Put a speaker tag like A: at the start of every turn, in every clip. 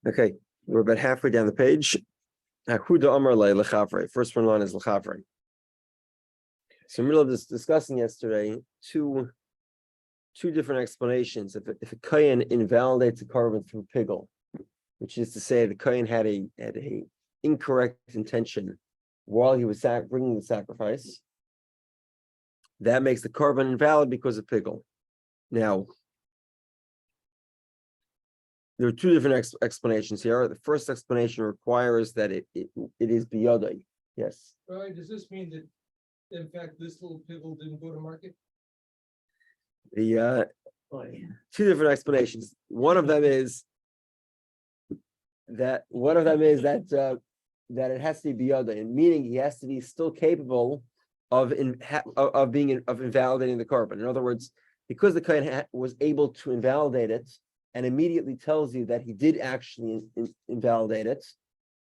A: Okay, we're about halfway down the page. First one on is L'chavre. So in the middle of this discussing yesterday, two different explanations. If a kohen invalidates a korban through pigul, which is to say the kohen had a incorrect intention while he was bringing the sacrifice, that makes the korban invalid because of pigul. Now, there are two different explanations here. The first explanation requires that it is biyadai. Yes.
B: Right. Does this mean that, in fact, this little pigul didn't go to market?
A: The two different explanations. One of them is that it has to be biyadai, meaning he has to be still capable of invalidating the korban. In other words, because the kohen was able to invalidate it, and immediately tells you that he did actually invalidate it,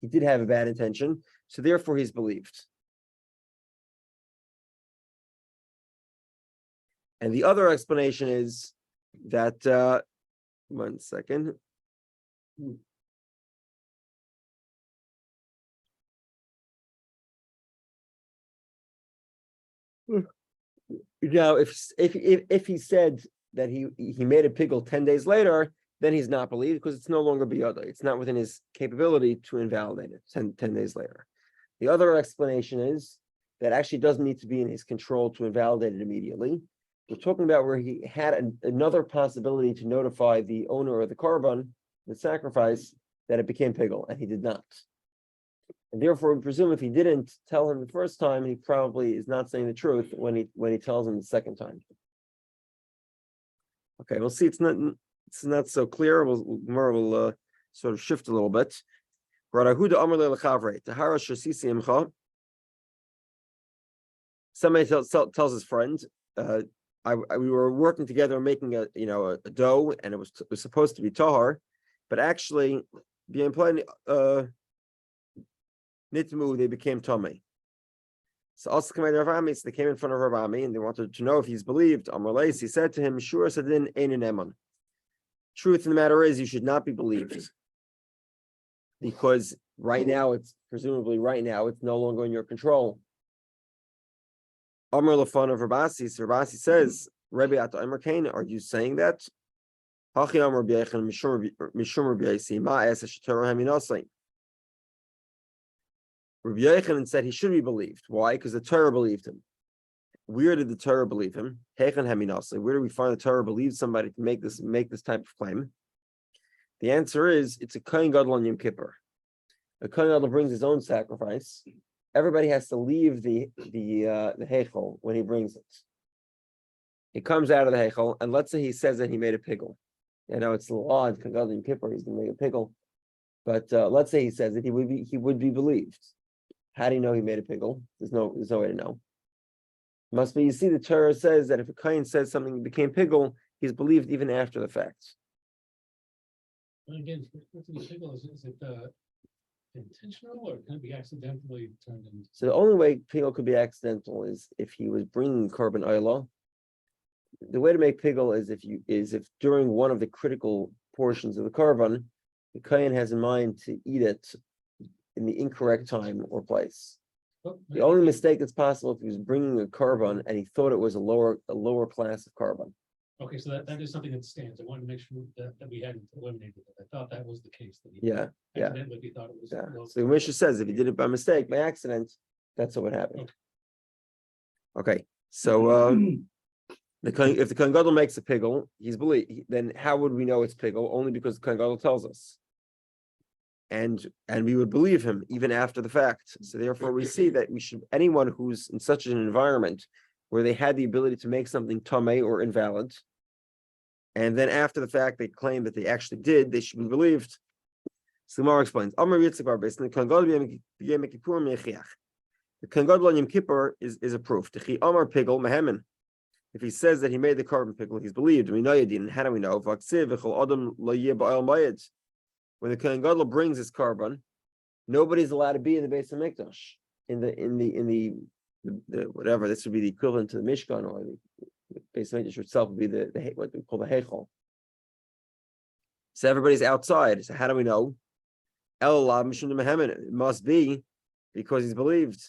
A: he did have a bad intention, so therefore he's believed. And the other explanation is that, 1 second. Now, if he said that he made a pigul 10 days later, then he's not believed because it's no longer biyada. It's not within his capability to invalidate it 10 days later. The other explanation is that actually doesn't need to be in his control to invalidate it immediately. We're talking about where he had another possibility to notify the owner of the korban, the sacrifice, that it became pigul, and he did not. And therefore, we presume if he didn't tell him the first time, he probably is not saying the truth when he tells him the second time. Okay, we'll see. It's not so clear. We'll sort of shift a little bit. Somebody tells his friend, we were working together making a dough, and it was supposed to be tahar, but actually, nitmu, they became tamei. So also came so they came in front of Rabbi and they wanted to know if he's believed. He said to him, "Sure, sadin ein eman." Truth in the matter is, you should not be believed, because it's no longer in your control. Amr lafan of Rabasi. So Rabasi says, "Rabbi Ata Amr Kain, are you saying that?" Hachi Amr b'yechan mishum b'yasi ma es shetorah haminasai. Rabbi Yochanan said he should be believed. Why? Because the Torah believed him. Where did the Torah believe him? Where do we find the Torah believe somebody to make this type of claim? The answer is it's a kohen gadol on Yom Kippur. A kohen gadol brings his own sacrifice. Everybody has to leave the heichal when he brings it. He comes out of the heichal, and let's say he says that he made a pigul. It's the law in kohen gadol Yom Kippur. He's going to make a pigul, but let's say he says that he would be believed. How do you know he made a pigul? There's no way to know. Must be, you see, the Torah says that if a kohen says something became pigul, he's believed even after the fact.
C: And again, with the pigul, is it intentional, or can it be accidentally turned into?
A: So the only way pigul could be accidental is if he was bringing korban oila. The way to make pigul is if during one of the critical portions of the korban, the kohen has in mind to eat it in the incorrect time or place. The only mistake that's possible if he was bringing a korban and he thought it was a lower class of korban.
C: Okay, so that is something that stands. I wanted to make sure that we hadn't eliminated it. I thought that was the case. That he accidentally thought it was.
A: Yeah. So the Mishnah says if he did it by mistake, by accident, that's what happened. Okay. So if the kohen gadol makes a pigul, he's believed. Then how would we know it's pigul? Only because the kohen gadol tells us. And we would believe him even after the fact. So therefore, we see that anyone who's in such an environment where they had the ability to make something tamei or invalid, and then after the fact they claim that they actually did, they should be believed. So Gemara explains, the kohen gadol on Yom Kippur is a proof. If he says that he made the korban pigul, he's believed. We know Yadin. How do we know? When the kohen gadol brings his korban, nobody's allowed to be in the Beis Hamikdash. In the whatever, this would be the equivalent to the Mishkan, or the Beis Hamikdash itself would be the what we call the heichal. So everybody's outside. So how do we know? It must be because he's believed.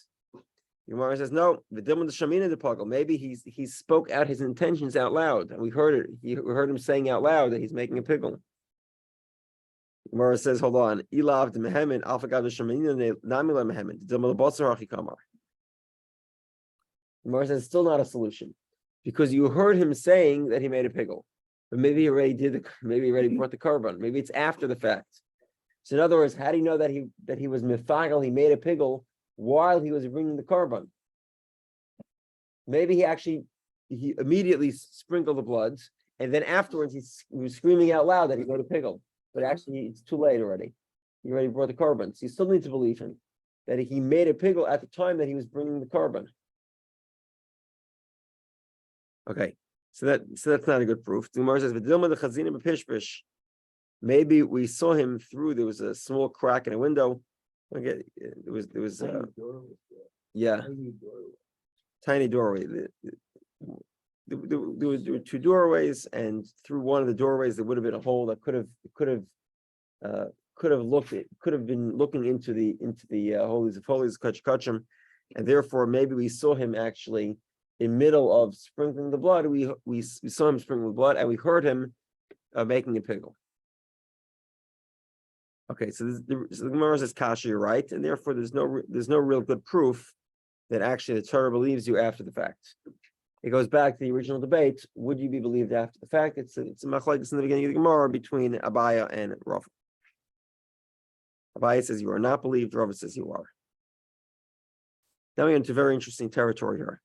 A: Gemara says no. Maybe he spoke out his intentions out loud, and we heard it. We heard him saying out loud that he's making a pickle. Gemara says, hold on. Gemara says still not a solution because you heard him saying that he made a pickle, but maybe he already did. Maybe he already brought the carbon. Maybe it's after the fact. So in other words, how do you know that he was mifagel? He made a pickle while he was bringing the carbon. Maybe he immediately sprinkled the blood, and then afterwards he was screaming out loud that he made a pickle. But actually, it's too late already. He already brought the carbon. So you still need to believe him that he made a pickle at the time that he was bringing the carbon. Okay, so that's not a good proof. The Gemara says, maybe we saw him through. There was a small crack in a window. Okay, there was tiny doorway. There were two doorways, and through one of the doorways there would have been a hole that could have been looking into the holies of holies, kachim, and therefore maybe we saw him actually in middle of sprinkling the blood. We saw him sprinkling the blood, and we heard him making a pickle. Okay, so the Gemara says kasha, you're right, and therefore there's no real good proof that actually the Torah believes you after the fact. It goes back to the original debate: would you be believed after the fact? It's a machlokes in the beginning of the Gemara between Abaya and Rav. Abaya says you are not believed. Rav says you are. Now we get into very interesting territory here.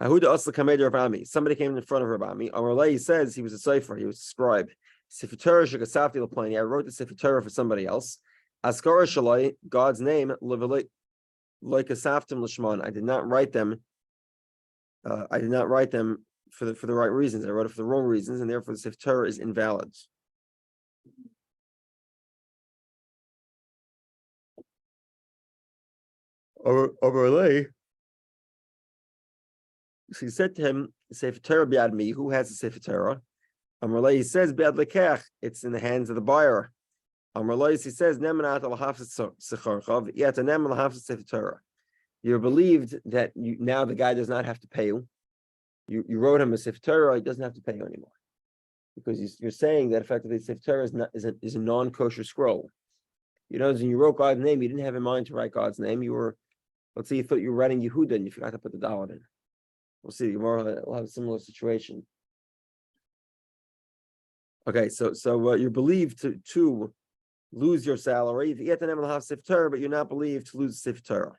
A: Somebody came in front of Rav Ami. He says he was a sefer, he was a scribe. Sefer Torah shekasafti l'plani. I wrote the Sefer Torah for somebody else. Askara shalai, God's name, like kasaftim l'shman. I did not write them for the right reasons. I wrote it for the wrong reasons, and therefore the Sefer Torah is invalid. Overlay. So he said to him, Sefer Torah biad me, who has the Sefer Torah? Amrullah, he says, biad lekech, it's in the hands of the buyer. Amrullah, he says, nemanat al hafs secharchav, yet a neman al hafs Sefer Torah. You're believed that now the guy does not have to pay you. You wrote him a Sefer Torah, he doesn't have to pay you anymore. Because you're saying that effectively Sefer Torah is a non-kosher scroll. You know, when you wrote God's name, you didn't have in mind to write God's name. Let's say you thought you were writing Yehudah and you forgot to put the Dalet in. We'll see. Gemara will have a similar situation. Okay, so you're believed to lose your salary. If you get the name of the Sefer Torah, but you're not believed to lose the Sefer Torah.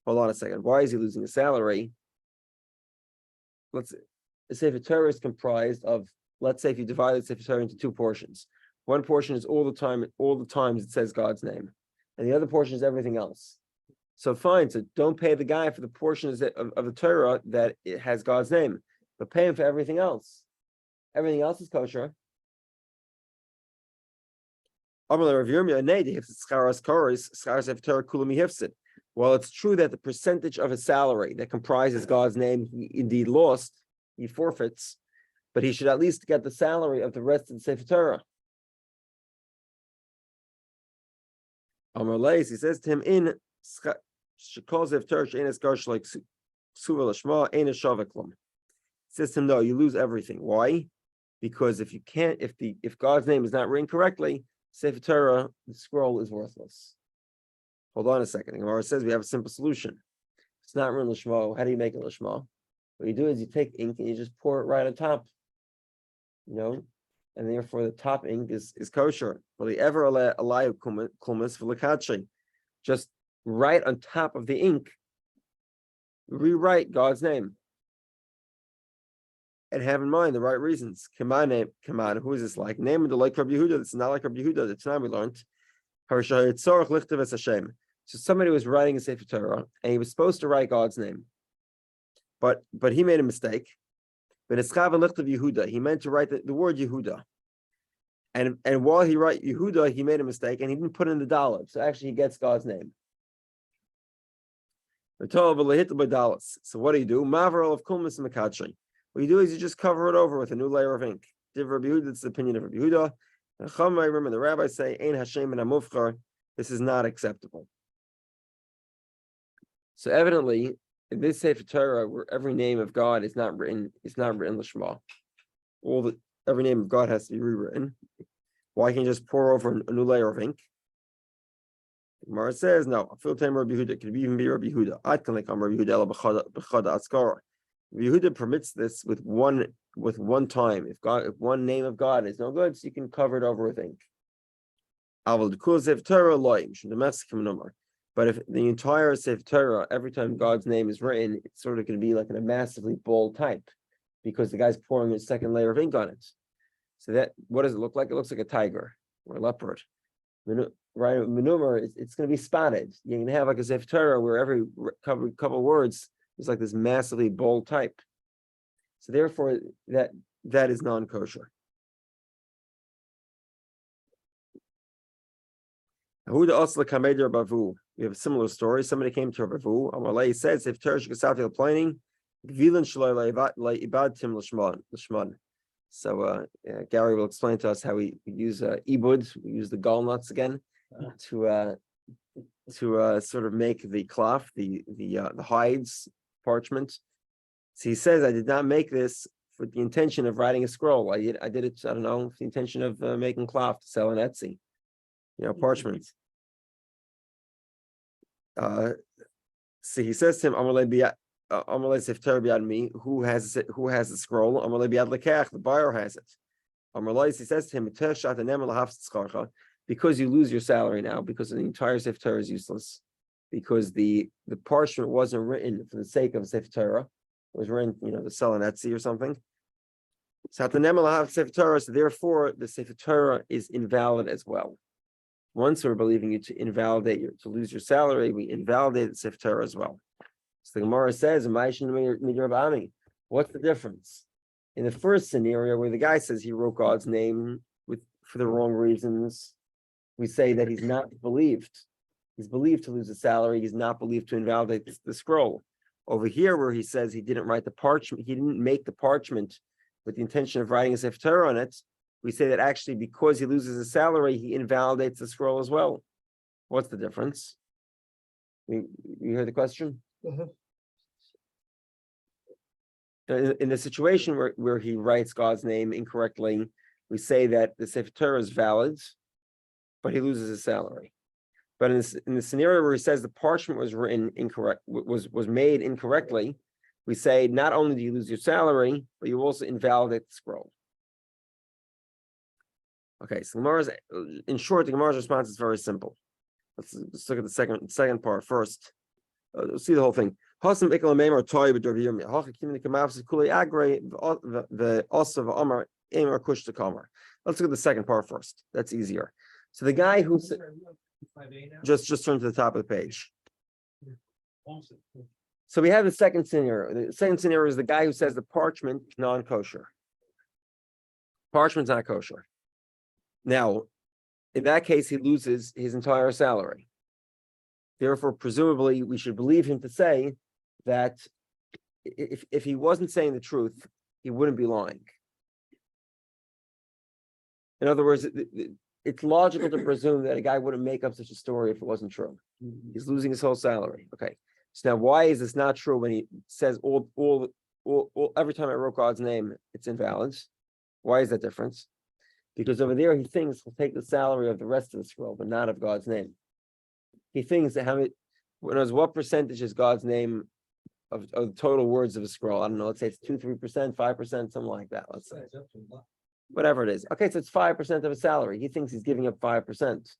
A: Hold on a second. Why is he losing a salary? The Sefer Torah is comprised of, let's say if you divide the Sefer Torah into two portions. One portion is all the times it says God's name. And the other portion is everything else. So fine, so don't pay the guy for the portions of the Torah that it has God's name, but pay him for everything else. Everything else is kosher. Well, it's true that the percentage of his salary that comprises God's name, he indeed lost, he forfeits, but he should at least get the salary of the rest of the Sefer Torah. He says to him, in says to him, no, you lose everything. Why? Because if God's name is not written correctly, Sefer Torah, the scroll is worthless. Hold on a second. The Gemara says we have a simple solution. It's not written l'shmo. How do you make it l'shmo? What you do is you take ink and you just pour it right on top. And therefore the top ink is kosher. Just right on top of the ink, rewrite God's name. And have in mind the right reasons. Come on, who is this like? Name the like Rabbi Yehudah. It's not like Rabbi Yehudah. The time we learned. So somebody was writing a Sefer Torah, and he was supposed to write God's name, but he made a mistake. But it's Yehudah. He meant to write the word Yehudah, and while he wrote Yehudah, he made a mistake, and he didn't put in the Dalet. So actually, he gets God's name. So what do you do? Maver of kulmis mekadshing. What you do is you just cover it over with a new layer of ink. Rabbi Yehudah, it's the opinion of Rabbi Yehudah. And Chachamim and the rabbis say, Ein Hashem and Amufchar, this is not acceptable. So evidently, in this Sefer Torah, where every name of God is not written Lishma. Every name of God has to be rewritten. Why can't you just pour over a new layer of ink? Gemara says, no, I feel time Rabbi Yehudah, it could even be Rabbi Yehudah. I can like Rabbi Yehudah Askara. Rabbi Yehudah permits this with one time. If one name of God is no good, so you can cover it over with ink. But if the entire Sefer Torah, every time God's name is written, it's sort of going to be like in a massively bold type, because the guy's pouring a second layer of ink on it. So that, what does it look like? It looks like a tiger or a leopard. Right, maneuver, it's going to be spotted. You're going to have like a Sefer Torah where every couple words is like this massively bold type. So therefore, that is non-kosher. We have a similar story. Somebody came to Rabbi Amalei. He says, if Torah shekasati planning, gvilin shaloi leibad tim l'shmon. So Gary will explain to us how we use ibud. We use the gall nuts again to sort of make the cloth, the hides, parchment. So he says, I did not make this for the intention of writing a scroll. I did it, I don't know, with the intention of making cloth to sell on Etsy, parchment. So he says to him, Amalei Sifter biad me, who has the scroll? Amalei biad lekach, the buyer has it. Amalei, he says to him, because you lose your salary now, because the entire Sefer Torah is useless, because the parchment wasn't written for the sake of Sefer Torah, it was written, to sell on Etsy or something. So therefore, the Sefer Torah is invalid as well. Once we're believing you to invalidate to lose your salary, we invalidate the Sefer Torah as well. So the Gemara says, what's the difference? In the first scenario where the guy says he wrote God's name for the wrong reasons, we say that he's not believed. He's believed to lose his salary. He's not believed to invalidate the scroll. Over here, where he says he didn't write the parchment, he didn't make the parchment with the intention of writing a Sefer Torah on it, we say that actually because he loses his salary, he invalidates the scroll as well. What's the difference? You heard the question? In the situation where he writes God's name incorrectly, we say that the Sefer Torah is valid, but he loses his salary. But in the scenario where he says the parchment was written incorrect, was made incorrectly, we say not only do you lose your salary, but you also invalidate the scroll. Okay, so in short, the Gemara's response is very simple. Let's look at the second part first. Let's see the whole thing. Let's look at the second part first. That's easier. So the guy who just turn to the top of the page. So we have the second scenario. The second scenario is the guy who says the parchment non-kosher. Parchment's not kosher. Now, in that case, he loses his entire salary. Therefore, presumably, we should believe him to say that if he wasn't saying the truth, he wouldn't be lying. In other words, it's logical to presume that a guy wouldn't make up such a story if it wasn't true. He's losing his whole salary. Okay. So now, why is this not true when he says every time I wrote God's name, it's invalid? Why is that difference? Because over there, he thinks he'll take the salary of the rest of the scroll, but not of God's name. He thinks that what percentage is God's name of the total words of a scroll? I don't know. Let's say it's 2-3%, 5%, something like that. Let's say whatever it is. Okay, so it's 5% of his salary. He thinks he's giving up 5%.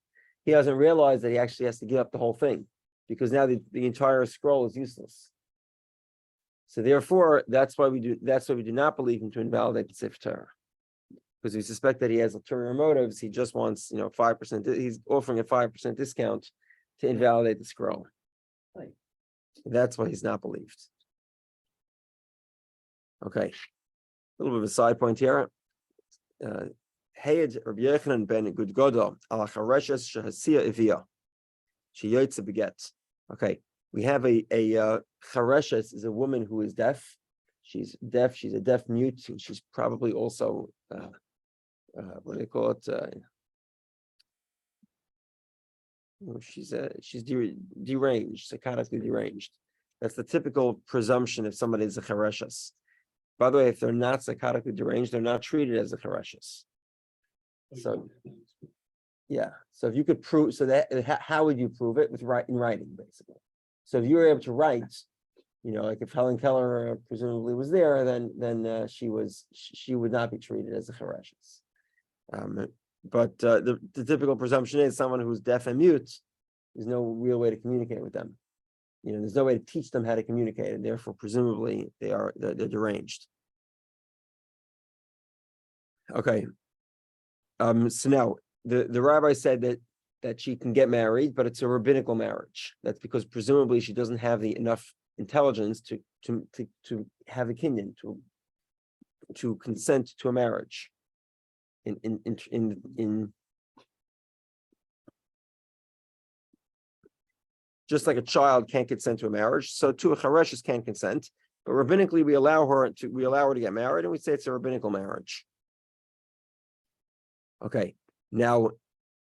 A: He doesn't realize that he actually has to give up the whole thing, because now the entire scroll is useless. So therefore, that's why we do not believe him to invalidate the Sefer Torah. Because we suspect that he has ulterior motives. He just wants, 5%. He's offering a 5% discount to invalidate the scroll. Right. That's why he's not believed. Okay. A little bit of a side point here. Hayed Rabbi Yochanan ben Gudgoda ala chareshes shehasiya ivia sheyotze beget. Okay, we have a chareshes is a woman who is deaf. she's deaf. She's a deaf mute, and she's probably also what do they call it? She's deranged, psychotically deranged. That's the typical presumption if somebody is a chereshus. By the way, if they're not psychotically deranged, they're not treated as a chereshus. So, yeah. So if you could prove, so that how would you prove it? In writing, basically. So if you were able to write, like if Helen Keller presumably was there, then she would not be treated as a chereshus. But the typical presumption is someone who's deaf and mute, there's no real way to communicate with them. There's no way to teach them how to communicate, and therefore, presumably, they're deranged. Okay. So now the rabbi said that she can get married, but it's a rabbinical marriage. That's because presumably she doesn't have enough intelligence to have a kinyan, to consent to a marriage. In just like a child can't consent to a marriage, so too a chereshus can't consent. But rabbinically, we allow her to get married, and we say it's a rabbinical marriage. Okay, now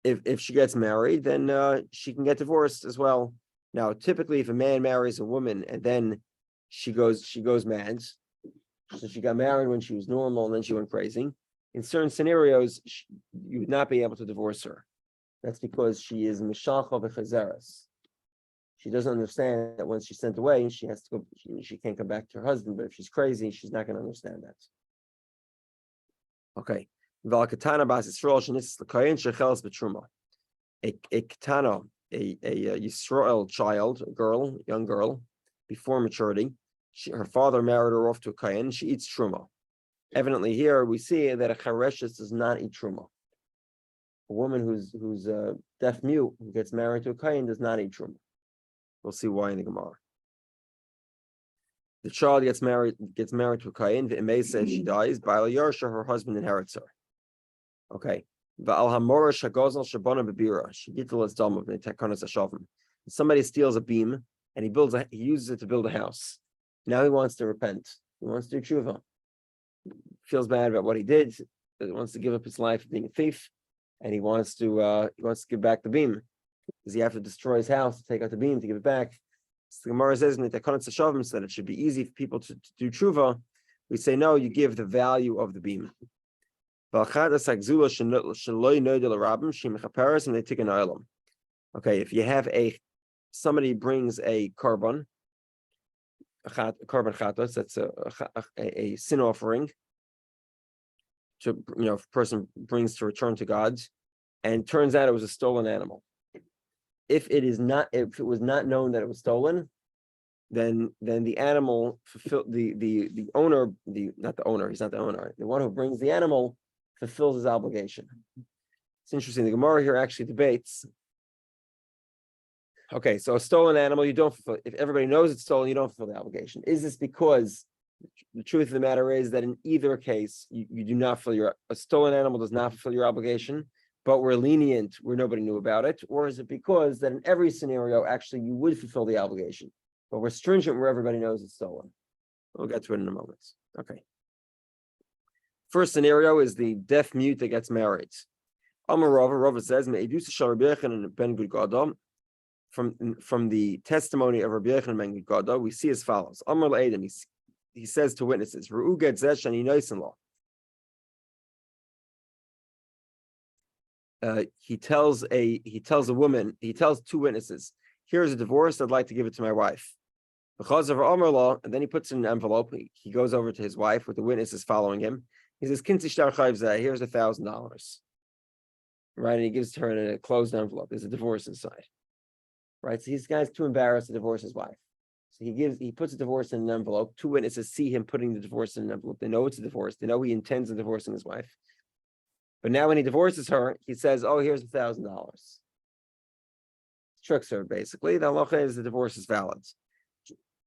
A: if she gets married, then she can get divorced as well. Now, typically, if a man marries a woman and then she goes mad, so she got married when she was normal and then she went crazy. In certain scenarios, you would not be able to divorce her. That's because she is mishalcha v'chazeres. She doesn't understand that once she's sent away, she has to go. She can't come back to her husband. But if she's crazy, she's not going to understand that. Okay. A ketana, a Yisrael child, young girl, before maturity, her father married her off to a kain. She eats truma. Evidently, here we see that a chereshus does not eat truma. A woman who's deaf mute who gets married to a kain does not eat truma. We'll see why in the Gemara. The child gets married to a kain. The imay says she dies. Ba'al yarsha, her husband inherits her. Okay. Va'al hamora shagozal shabana bebira. Shigitl is dam of the tekanas hashavim. Somebody steals a beam and he uses it to build a house. Now he wants to repent. He wants to do tshuva. Feels bad about what he did. He wants to give up his life being a thief, and he wants to give back the beam. Does he have to destroy his house to take out the beam to give it back? So the Gemara says in the Tekanas Hashavim that it should be easy for people to do tshuva. We say no, you give the value of the beam. Okay, if you have somebody brings a carbon chatos, that's a sin offering to if a person brings to return to God, and turns out it was a stolen animal. If it was not known that it was stolen, then the animal fulfilled the owner, not the owner, he's not the owner, the one who brings the animal fulfills his obligation. It's interesting. The Gemara here actually debates. Okay, so a stolen animal, you don't fulfill. If everybody knows it's stolen, you don't fulfill the obligation. Is this because the truth of the matter is that in either case, you do not fulfill a stolen animal does not fulfill your obligation, but we're lenient where nobody knew about it? Or is it because that in every scenario, actually, you would fulfill the obligation, but we're stringent where everybody knows it's stolen? We'll get to it in a moment. Okay. First scenario is the deaf mute that gets married. Amar Rava says, from the testimony of Rabbi Yechon ben Gada, we see as follows. Amar L'Edem, he says to witnesses, Ru'u getzeh shani noisen lo. He tells two witnesses, here's a divorce, I'd like to give it to my wife. Because of Amar law, and then he puts it in an envelope. He goes over to his wife with the witnesses following him. He says, here's $1,000. Right, and he gives to her in a closed envelope. There's a divorce inside. Right, so this guy's too embarrassed to divorce his wife. So he puts a divorce in an envelope. Two witnesses see him putting the divorce in an envelope. They know it's a divorce. They know he intends on divorcing his wife. But now when he divorces her, he says, oh, here's $1,000. Tricks her, basically. The halacha is the divorce is valid.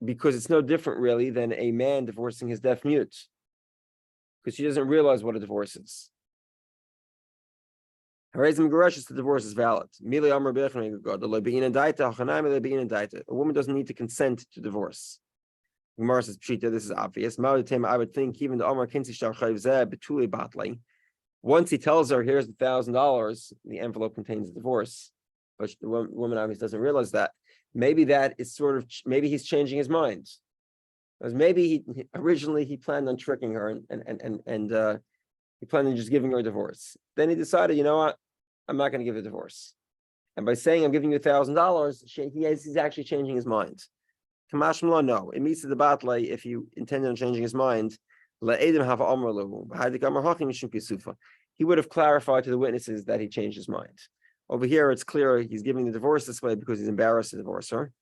A: Because it's no different, really, than a man divorcing his deaf mute. Because she doesn't realize what a divorce is. The divorce is valid. A woman doesn't need to consent to divorce. Gemara says, Pshita, this is obvious. I would think even the Omar Kinsi Shtar Chayv Zeh Betuli Batlei. Once he tells her, here's $1,000, the envelope contains a divorce. But the woman obviously doesn't realize that. Maybe that is maybe he's changing his mind. Because maybe originally he planned on tricking her and he planned on just giving her a divorce. Then he decided, you know what, I'm not going to give a divorce. And by saying I'm giving you $1,000, he's actually changing his mind. Kamashmala, no. It means to the batlay if you intended on changing his mind. He would have clarified to the witnesses that he changed his mind. Over here, it's clear he's giving the divorce this way because he's embarrassed to divorce her,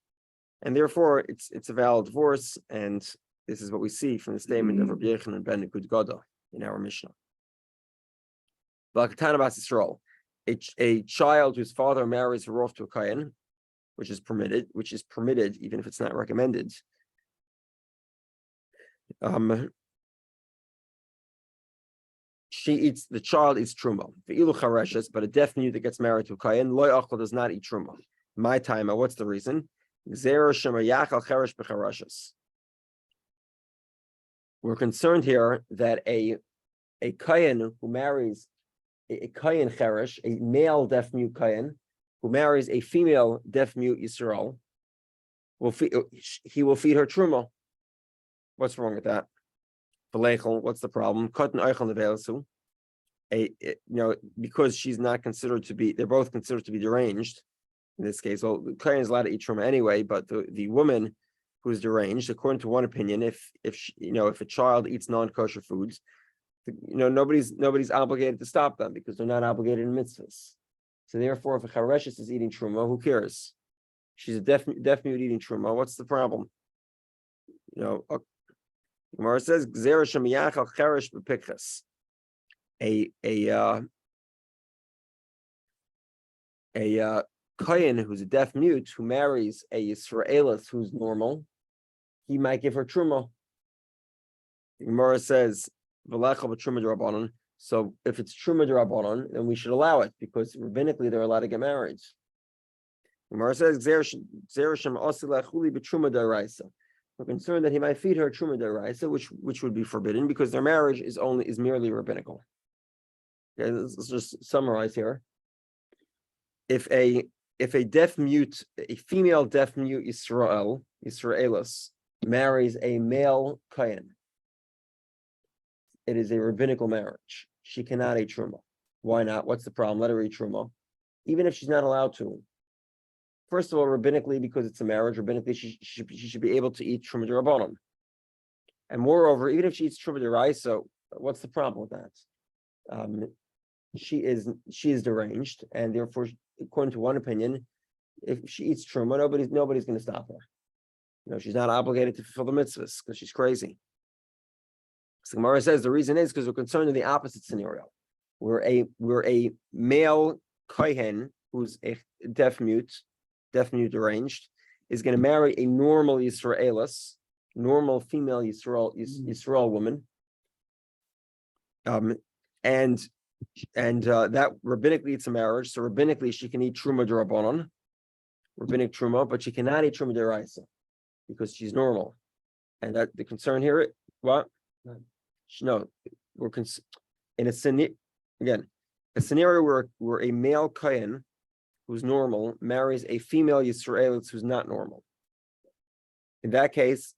A: and therefore it's a valid divorce. And this is what we see from the statement of Rabbi Yochanan ben Gudgada in our Mishnah. A child whose father marries her off to a kohen, which is permitted even if it's not recommended. The child eats truma. But a deaf mute that gets married to a kohen, loy achal, does not eat truma. My time, what's the reason? We're concerned here that a kohen who marries a kohen cheresh, a male deaf mute kohen, who marries a female deaf mute Yisrael, he will feed her truma. What's wrong with that? What's the problem? Because she's not considered to be, they're both considered to be deranged. In this case, well, the kohen is allowed to eat truma anyway, but the woman who is deranged, according to one opinion, if a child eats non-kosher foods, nobody's obligated to stop them because they're not obligated in mitzvahs. So therefore, if a chareshes is eating truma, who cares? She's a deaf mute eating truma. What's the problem? Gemara says, "Gzera shemiyachal cheresh b'pikchas." A kohen who's a deaf mute who marries a Yisraelis who's normal, he might give her truma. Gemara says, "V'lechal b'truma d'Rabbanan." So if it's truma d'Rabbanan, then we should allow it because rabbinically they're allowed to get married. Gemara says, "Gzera shem osilachuli b'truma d'Oraisa." We're concerned that he might feed her truma d'Oraisa, which would be forbidden because their marriage is merely rabbinical. Okay, let's just summarize here. If a deaf mute, a female deaf mute Yisraelis marries a male kohen, it is a rabbinical marriage. She cannot eat truma. Why not? What's the problem? Let her eat truma, even if she's not allowed to. First of all, rabbinically, because it's a marriage, rabbinically she should be able to eat truma d'Rabbanan. And moreover, even if she eats truma d'Oraisa, what's the problem with that? She is deranged, and therefore, according to one opinion, if she eats truma, nobody's going to stop her. She's not obligated to fulfill the mitzvahs because she's crazy. So Gemara says the reason is because we're concerned in the opposite scenario. We're a male kohen who's a deaf mute deranged, is going to marry a normal Yisraelis, normal female Yisrael woman, and that rabbinically it's a marriage. So rabbinically she can eat truma d'Rabbanan, rabbinic truma, but she cannot eat truma d'Oraisa because she's normal. And that the concern here, what? No, in a scenario where a male kohen who's normal marries a female Yisraelis who's not normal. In that case,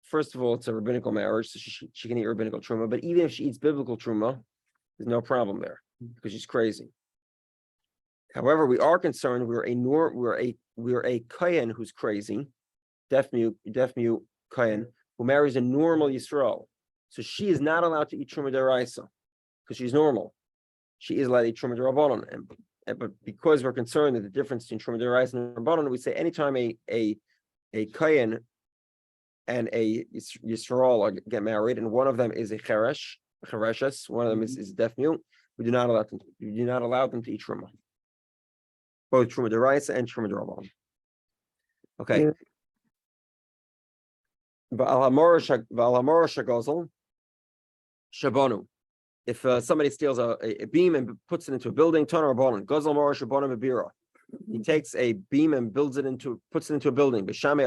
A: first of all, it's a rabbinical marriage, so she can eat rabbinical truma. But even if she eats biblical truma, there's no problem there because she's crazy. However, we are concerned we're a kohen who's crazy, deaf mute kohen who marries a normal Yisrael. So she is not allowed to eat truma d'Oraisa because she's normal. She is allowed to eat truma d'Rabbanan, but because we're concerned that the difference between truma d'Oraisa and Rabbanan, we say anytime a kohen and a Yisrael get married, and one of them is a chereshes, one of them is deaf mute, we do not allow them to eat truma, both truma d'Oraisa and truma d'Rabbanan. Okay. Yeah. If somebody steals a beam and puts it into a building, Toner Rabbanan, Gozal Mora Shabbanim Abira. he takes a beam and puts it into a building. Shammai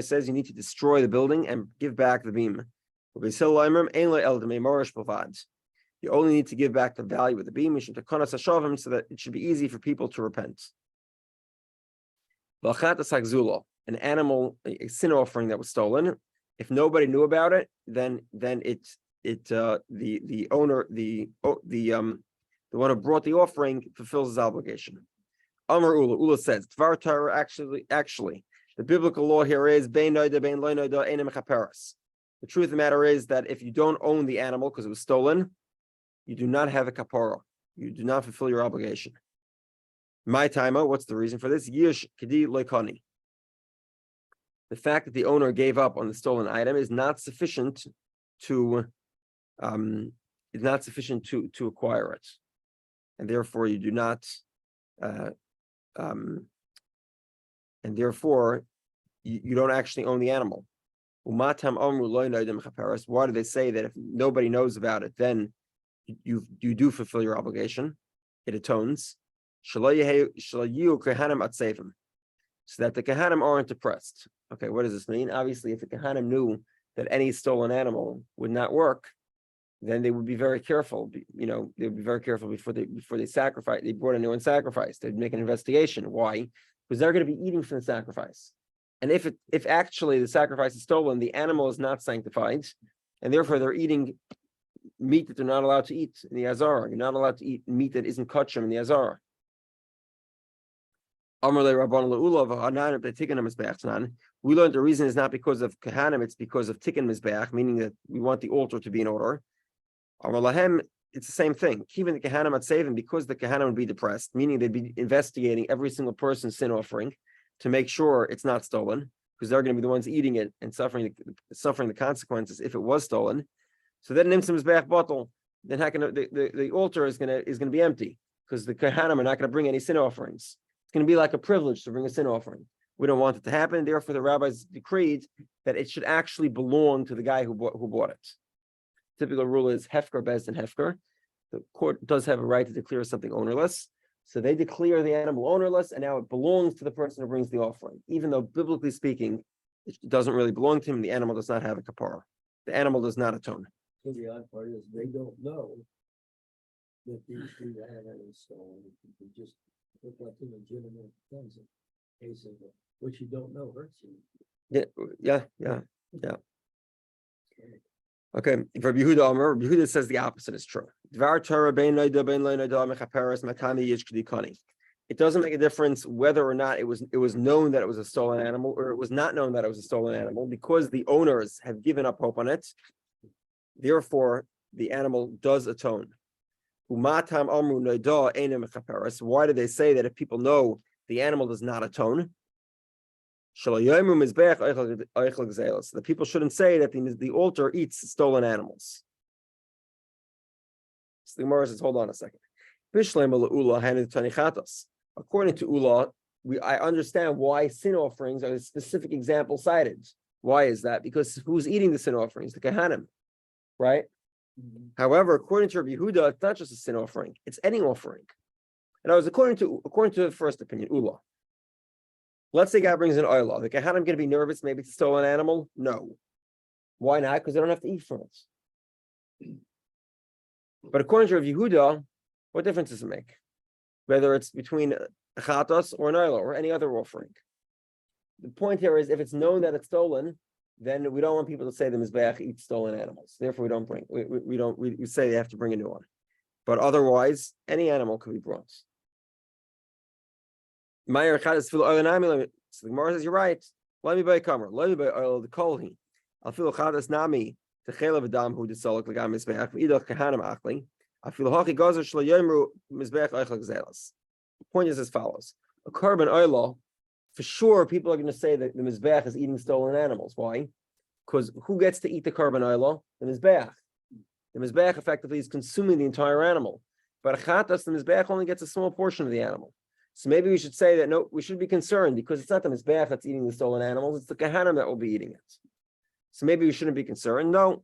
A: says you need to destroy the building and give back the beam. You only need to give back the value of the beam, so that it should be easy for people to repent. An animal, a sin offering that was stolen. If nobody knew about it, then the owner, the one who brought the offering fulfills his obligation. Amar Ula says, Dvar Torah actually, the biblical law here is bein noida, bein lo noida, einem chaperes. The truth of the matter is that if you don't own the animal because it was stolen, you do not have a kapara. You do not fulfill your obligation. My timer, what's the reason for this? Yish kedi loikani. The fact that the owner gave up on the stolen item is not sufficient to acquire it, and therefore you do not, and therefore you don't actually own the animal. Why do they say that if nobody knows about it, then you do fulfill your obligation? It atones. So that the Kohanim aren't oppressed. Okay, what does this mean? Obviously, if the Kohanim knew that any stolen animal would not work, then they would be very careful. They would be very careful before they sacrifice. They brought a new one sacrifice. They'd make an investigation. Why? Because they're going to be eating from the sacrifice. And if actually the sacrifice is stolen, the animal is not sanctified, and therefore they're eating meat that they're not allowed to eat in the Azara. You're not allowed to eat meat that isn't kosher in the Azara. We learned the reason is not because of Kohanim, it's because of Tikkun Mizbeach, meaning that we want the altar to be in order. It's the same thing. Keeping the Kohanim at saving because the Kohanim would be depressed, meaning they'd be investigating every single person's sin offering to make sure it's not stolen, because they're going to be the ones eating it and suffering the consequences if it was stolen. So then Nimsim Mizbeach bottle, then the altar is going to be empty because the Kohanim are not going to bring any sin offerings. It's going to be like a privilege to bring a sin offering. We don't want it to happen. Therefore, the rabbis decreed that it should actually belong to the guy who bought it. Typical rule is hefker bez and hefker. The court does have a right to declare something ownerless. So they declare the animal ownerless, and now it belongs to the person who brings the offering. Even though, biblically speaking, it doesn't really belong to him, the animal does not have a kapara. The animal does not atone.
D: So the odd part is they don't know that these two animals stolen. They just look like illegitimate things. In case of what you don't know hurts you.
A: Yeah. Okay, Rabbi Yehudah says the opposite is true. It doesn't make a difference whether or not it was known that it was a stolen animal or it was not known that it was a stolen animal, because the owners have given up hope on it. Therefore, the animal does atone. Why do they say that if people know the animal does not atone? The people shouldn't say that the altar eats stolen animals. So the Gemara says, hold on a second. According to Ula, I understand why sin offerings are a specific example cited. Why is that? Because who's eating the sin offerings? The Kohanim, right? Mm-hmm. However, according to Rabbi Yehudah, it's not just a sin offering; it's any offering. And I was according to the first opinion, Ula. Let's say God brings an oilah. The Kohanim going to be nervous? Maybe it's a stolen animal? No. Why not? Because they don't have to eat from it. But according to Rabbi Yehudah, what difference does it make? Whether it's between a chatos or an oilah or any other offering. The point here is, if it's known that it's stolen, then we don't want people to say the Mizbeach eats stolen animals. Therefore, we say they have to bring a new one. But otherwise, any animal can be brought. So the Gemara says, you're right. Let me buy a comer. Let me buy oil the kolhi. I'll feel chadas nami to chelav adam who desalok legam mizbeach v'idach kahanim achli. I feel hachi gazer shlo yomru mizbeach eichel gzelas. The point is as follows: a carbon oil, for sure, people are going to say that the mizbeach is eating stolen animals. Why? Because who gets to eat the carbon oil? The mizbeach. The mizbeach effectively is consuming the entire animal, but a chatas, the mizbeach only gets a small portion of the animal. So maybe we should say that no, we should be concerned because it's not the Mizbeach that's eating the stolen animals, it's the Kohanim that will be eating it. So maybe we shouldn't be concerned. No,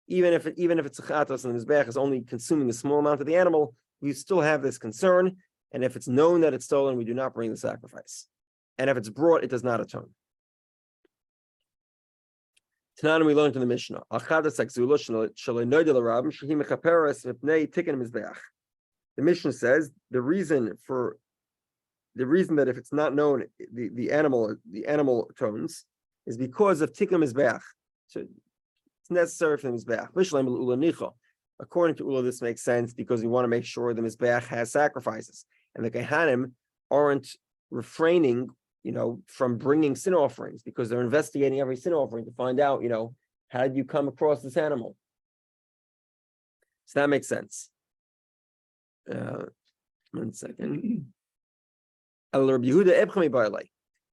A: even if it's a chatos and the Mizbeach is only consuming a small amount of the animal, we still have this concern. And if it's known that it's stolen, we do not bring the sacrifice. And if it's brought, it does not atone. Tanan, we learned in the Mishnah. The Mishnah says the reason that if it's not known, the animal atones is because of tikkun mizbeach. So it's necessary for the mizbeach. According to Ula, this makes sense because we want to make sure the mizbeach has sacrifices, and the Kehanim aren't refraining, from bringing sin offerings because they're investigating every sin offering to find out, how did you come across this animal? So that makes sense. 1 second. Rabbi Yehudah,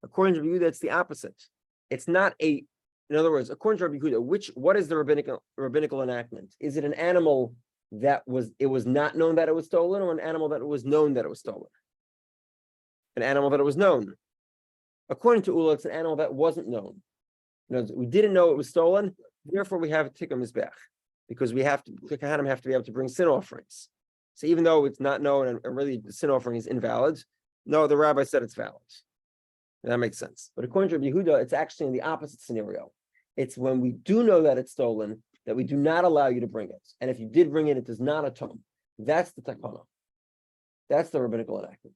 A: according to Rabbi Yehudah, it's the opposite. It's not in other words, according to Rabbi Yehudah, what is the rabbinical enactment? Is it an animal that it was not known that it was stolen, or an animal that it was known that it was stolen? An animal that it was known. According to Ula, it's an animal that wasn't known. We didn't know it was stolen, therefore we have a tikkun mizbeach, because the Kohanim have to be able to bring sin offerings. So even though it's not known and really the sin offering is invalid, no, the rabbi said it's valid. And that makes sense. But according to Rabbi Yehudah, it's actually in the opposite scenario. It's when we do know that it's stolen, that we do not allow you to bring it. And if you did bring it, it does not atone. That's the takana. That's the rabbinical enactment.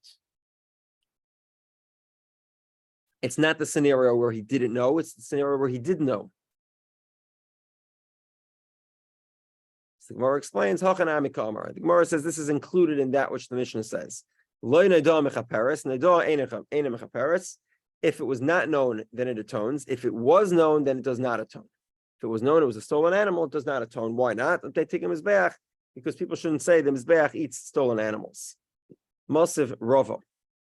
A: It's not the scenario where he didn't know, it's the scenario where he did know. So the Gemara explains, the Gemara says this is included in that which the Mishnah says. If it was not known, then it atones. If it was known, then it does not atone. If it was known it was a stolen animal, it does not atone. Why not? They take a mizbeach, because people shouldn't say the mizbeach eats stolen animals. Mosiv Rava.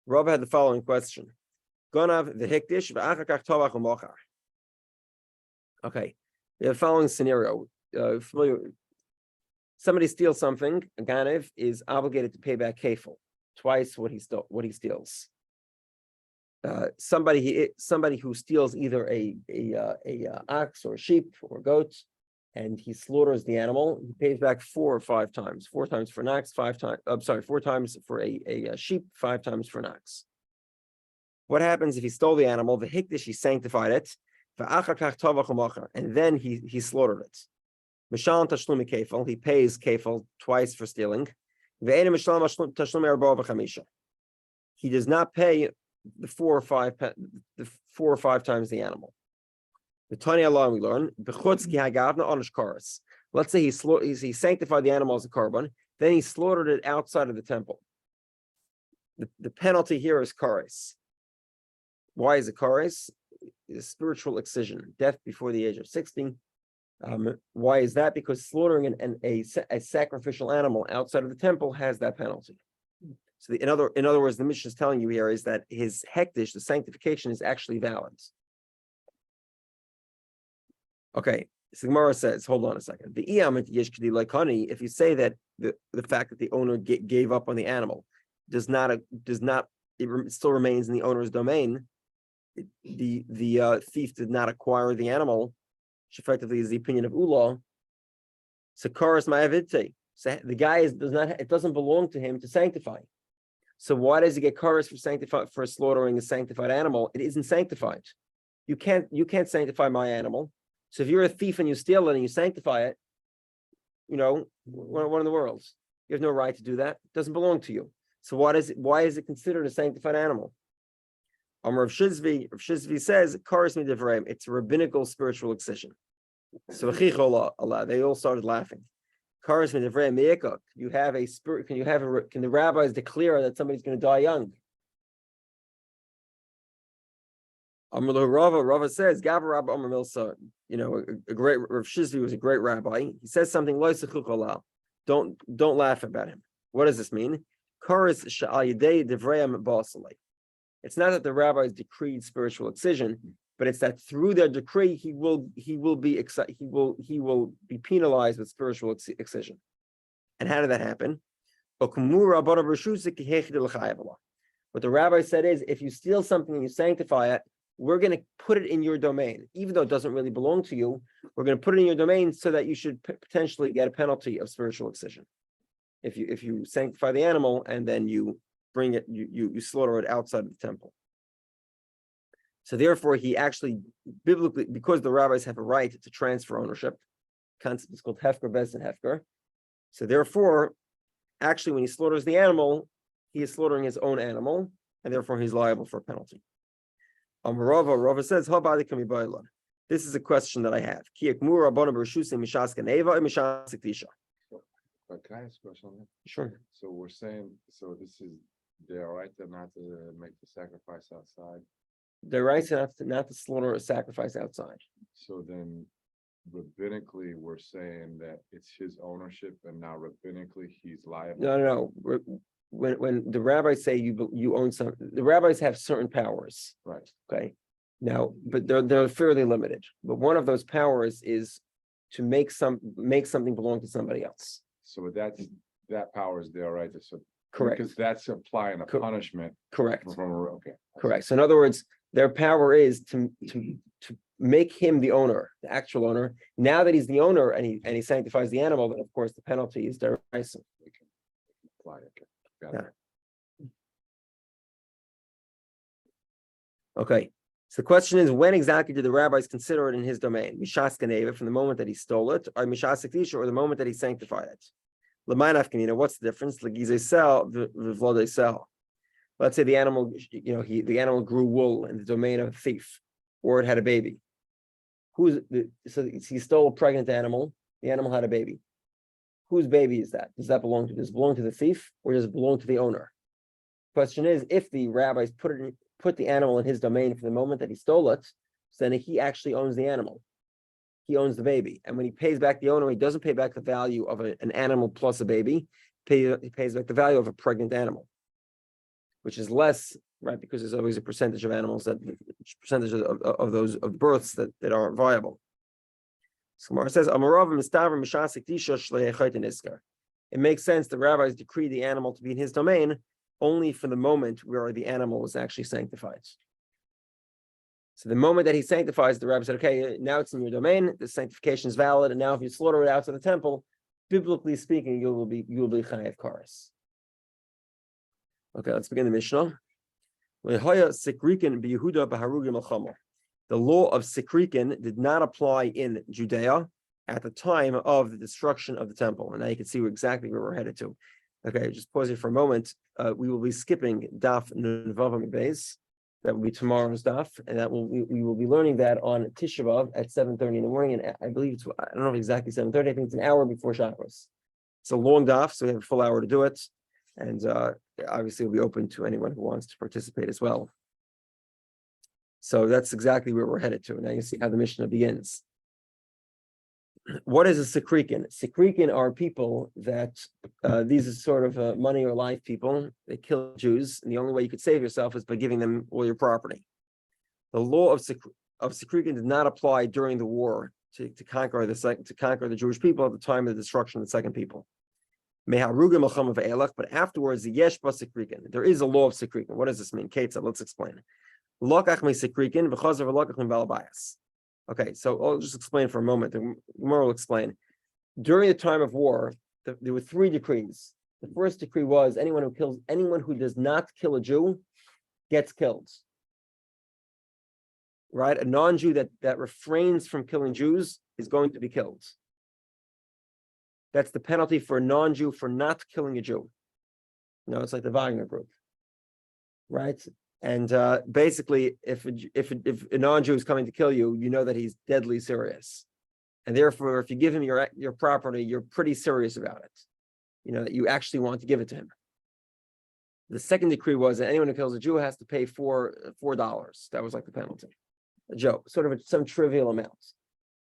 A: Rava had the following question. Gonav v'hikdish v'achakach tovach u'mochar. Okay, we have the following scenario. Somebody steals something. A ganev is obligated to pay back kefil, twice what he steals. Somebody who steals either a ox or a sheep or a goat, and he slaughters the animal, he pays back 4 or 5 times. 4 times for an ox, 4 times for a sheep, 5 times for an ox. What happens if he stole the animal? The hikdish, he sanctified it, and then he slaughtered it. Mishal tashlumi kefil, he pays kefil twice for stealing. He does not pay the 4 or 5 times the animal. The Tanya law we learn. Let's say he sanctified the animal as a korban, then he slaughtered it outside of the temple. The penalty here is kares. Why is it kares? It's a spiritual excision, death before the age of 60. Why is that? Because slaughtering a sacrificial animal outside of the temple has that penalty. So in other words, the Mishnah is telling you here is that his hektish, the sanctification, is actually valid. Okay, so the Gemara says, hold on a second. If you say that the fact that the owner gave up on the animal does not, it still remains in the owner's domain. The thief did not acquire the animal, which effectively is the opinion of Ula. Sakaris ma'avidte. So the guy it doesn't belong to him to sanctify. So why does he get kares for slaughtering a sanctified animal? It isn't sanctified. You can't sanctify my animal. So if you're a thief and you steal it and you sanctify it, what in the world? You have no right to do that. It doesn't belong to you. So why is it considered a sanctified animal? Rav Shizvi says kares midivrayim. It's a rabbinical spiritual excision. So they all started laughing. Kares midivrayim miyekok. You have a spirit. Can the rabbis declare that somebody's going to die young? Rava says, Gav Rabba Amar Milsa, a great Rav Shizvi was a great rabbi. He says something don't laugh about him. What does this mean? Kares sha'al yedei divrayim ba'asalei. It's not that the rabbis decreed spiritual excision, but it's that through their decree he will be penalized with spiritual excision. And how did that happen? What the rabbi said is, if you steal something and you sanctify it, we're going to put it in your domain, even though it doesn't really belong to you. We're going to put it in your domain so that you should potentially get a penalty of spiritual excision. if you sanctify the animal and then you bring it, you slaughter it outside of the temple. So therefore, he actually biblically, because the rabbis have a right to transfer ownership, concept is called hefker bezin hefker. So therefore, actually, when he slaughters the animal, he is slaughtering his own animal, and therefore he's liable for a penalty. Rava says, this is a question that I have.
E: But can I ask a question on that?
A: Sure.
E: So we're saying, so this is, they're all right to not to make the sacrifice outside.
A: The right not to slaughter a sacrifice outside.
E: So then rabbinically, we're saying that it's his ownership and now rabbinically he's liable.
A: No. When the rabbis say you own some, the rabbis have certain powers.
E: Right.
A: Okay. Now, but they're fairly limited. But one of those powers is to make something belong to somebody else.
E: So that power is there, right? So
A: Correct.
E: because that's applying a punishment.
A: Correct.
E: Okay.
A: Correct. So in other words, their power is to make him the owner, the actual owner. Now that he's the owner and he sanctifies the animal, then of course the penalty is derisive.
E: We can apply it. Got it.
A: Okay. So the question is, when exactly did the rabbis consider it in his domain? Mishas Ganeva, from the moment that he stole it, or Mishas Kedusha, or the moment that he sanctified it? L'maynaf Kamina, what's the difference? L'gizei sel, v'vlodei sel. Let's say the animal, the animal grew wool in the domain of a thief, or it had a baby. So he stole a pregnant animal. The animal had a baby. Whose baby is that? Does that belong to? Does it belong to the thief, or does it belong to the owner? Question is, if the rabbis put the animal in his domain from the moment that he stole it, then he actually owns the animal. He owns the baby. And when he pays back the owner, he doesn't pay back the value of an animal plus a baby. He pays back the value of a pregnant animal, which is less, right? Because there's always a percentage of animals percentage of those of births that aren't viable. So Gemara says, it makes sense the rabbis decreed the animal to be in his domain only for the moment where the animal was actually sanctified. So the moment that he sanctifies, the rabbi said, okay, now it's in your domain, the sanctification is valid, and now if you slaughter it outside the temple, biblically speaking, you will be chayav kares. Okay, let's begin the Mishnah. The law of Sikrikin did not apply in Judea at the time of the destruction of the temple. And now you can see exactly where we're headed to. Okay, just pause here for a moment. We will be skipping Daf Nunvav Beis. That will be tomorrow's Daf, and we will be learning that on Tisha B'Av at 7:30 in the morning. And I believe I don't know if exactly 7:30. I think it's an hour before Shabbos. It's a long Daf, so we have a full hour to do it. And obviously, it'll be open to anyone who wants to participate as well. So that's exactly where we're headed to. Now you see how the Mishnah begins. What is a Sikrikin? Sikrikin are people that, these are sort of money or life people. They kill Jews, and the only way you could save yourself is by giving them all your property. The law of Sikrikin did not apply during the war to conquer the Jewish people at the time of the destruction of the second people. But afterwards, the Yesh Ba Sikrikin. There is a law of Sikrikin. What does this mean? Ketzah, let's explain. Lokach me Sikrikin, v'chazav v'lokach me balabayas. Okay, so I'll just explain for a moment. The Gemara will explain. During the time of war, there were 3 decrees. The first decree was anyone who does not kill a Jew gets killed. Right? A non-Jew that refrains from killing Jews is going to be killed. That's the penalty for a non-Jew for not killing a Jew. It's like the Wagner group. Right? And basically, if a non-Jew is coming to kill you, you know that he's deadly serious, and therefore, if you give him your property, you're pretty serious about it. You know that you actually want to give it to him. The second decree was that anyone who kills a Jew has to pay $4. That was like the penalty, a joke, sort of some trivial amount.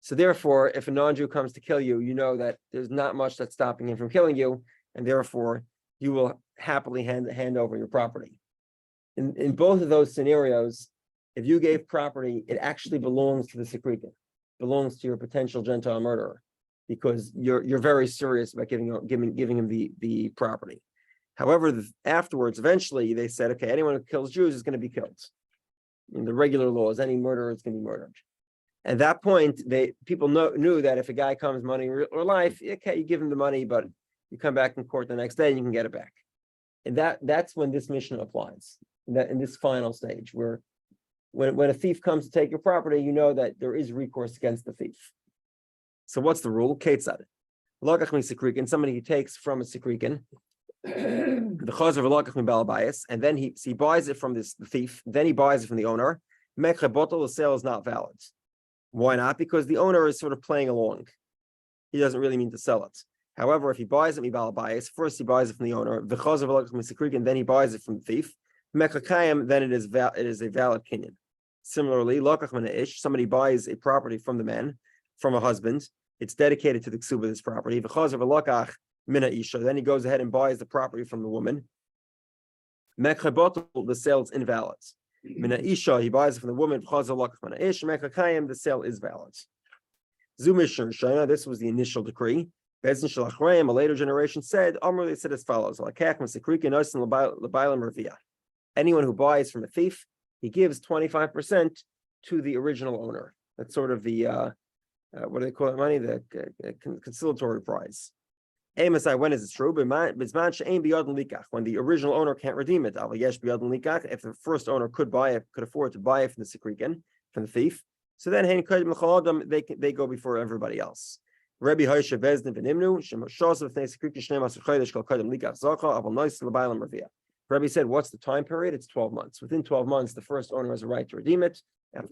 A: So therefore, if a non-Jew comes to kill you, you know that there's not much that's stopping him from killing you, and therefore, you will happily hand over your property. In both of those scenarios, if you gave property, it actually belongs to the Sikrikin, belongs to your potential Gentile murderer, because you're very serious about giving him the property. However, afterwards, eventually, they said, okay, anyone who kills Jews is going to be killed. In the regular laws, any murderer is going to be murdered. At that point, people knew that if a guy comes money or life, okay, you give him the money, but you come back in court the next day and you can get it back. And that's when this mission applies. In this final stage, where when a thief comes to take your property, you know that there is recourse against the thief. So what's the rule? Ketzad. Lokach misikrikin, somebody who takes from a sikrikin, the chazer v'lokach mibal bayis, and then he buys it from the thief, then he buys it from the owner. Mekhe bottle, the sale is not valid. Why not? Because the owner is sort of playing along. He doesn't really mean to sell it. However, if he buys it mibal bayis, first he buys it from the owner, the chazer v'lokach misikrikin, then he buys it from the thief. Mekhe kayim, then it is a valid kinyan. Similarly, lokach min ish, somebody buys a property from the man, from a husband. It's dedicated to the ksuba of this property. V'chazer v'lokach mina isha. Then he goes ahead and buys the property from the woman. Mekhe bottle, the sale is invalid. Mina isha, he buys it from the woman. V'chazer v'lokach mina ish. Mekhe kayim, the sale is valid. Zumishur shana. This was the initial decree. Bezin shalachreim, a later generation said, Amr, they said as follows: Lakach misikrikin osin l'baylam revia. Anyone who buys from a thief, he gives 25% to the original owner. That's sort of the what do they call it? Money, the conciliatory prize. When is it true? When the original owner can't redeem it. If the first owner could afford to buy it from the sikrikin, from the thief, so then they go before everybody else. Rabbi Hoisha Bezdin v'nimnu shemoshosav v'nei sikrikin shnei masur chodesh kol kodem likach zacha aval nois l'baylam revia. Rabbi said, what's the time period? It's 12 months. Within 12 months, the first owner has a right to redeem it.